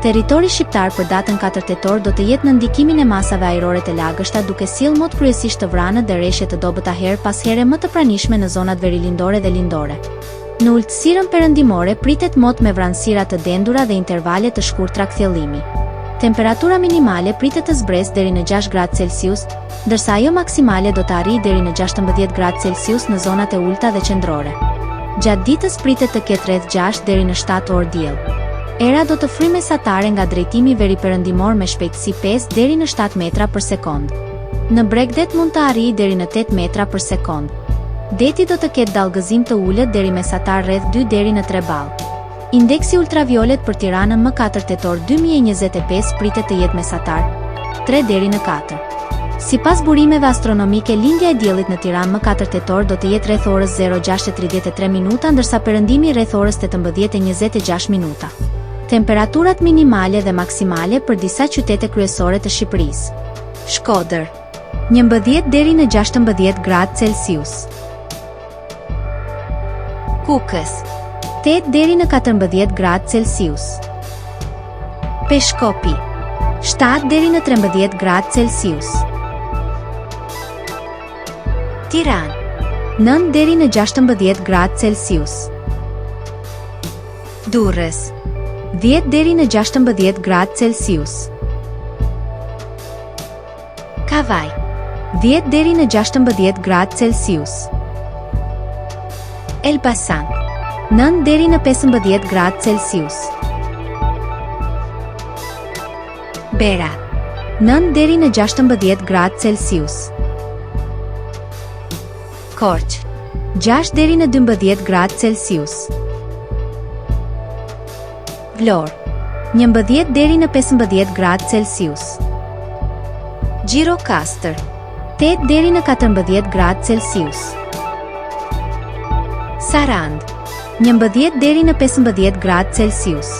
Territori shqiptar për datën 4 tetor do të jetë në ndikimin e masave ajrore të lagështa, duke sjellë mot kryesisht të vranët dhe rreshje të dobëta her pas here më të pranishme në zonat verilindore dhe lindore. Në ultësirën perëndimore pritet mot me vranësira të dendura dhe intervale të shkurtra kthjellimi. Temperatura minimale pritet të zbresë deri në 6 gradë Celsius, ndërsa ajo maksimale do të arrijë deri në 16 gradë Celsius në zonat e ulta dhe qendrore. Gjatë ditës pritet të ketë rreth 6 deri në 7 orë diell. Era do të fryjë mesatare nga drejtimi veriperëndimor me shpejtësi 5 deri në 7 metra për sekond. Në Bregdet mund të arrijë deri në 8 metra për sekond. Deti do të ketë dallgëzim të ulët deri mesatar rreth 2 deri në 3 ballë. Indeksi ultraviolet për Tiranën më 4 tetor 2025 pritet të jetë mesatar 3 deri në 4. Sipas burimeve astronomike, lindja e diellit në Tiranë më 4 tetor do të jetë rreth orës 06:33 minuta, ndërsa perëndimi rreth orës 18:26 minuta. Temperaturat minimale dhe maksimale për disa qytete kryesore të Shqipërisë. Shkodër 11 deri në 16 gradë Celsius. Kukës 8 deri në 14 gradë Celsius. Peshkopi 7 deri në 13 gradë Celsius. Tiranë 9 deri në 16 gradë Celsius. Durrës 10 deri në 16 gradë Celsius. Kavaj 10 deri në 16 gradë Celsius. Elbasan 9 deri në 15 gradë Celsius. Berat 9 deri në 16 gradë Celsius. Korçë 6 deri në 12 gradë Celsius. Vlorë 11 deri në 15 gradë Celsius. Gjirokastër 8 deri në 14 gradë Celsius. Sarandë 11 deri në 15 gradë Celsius.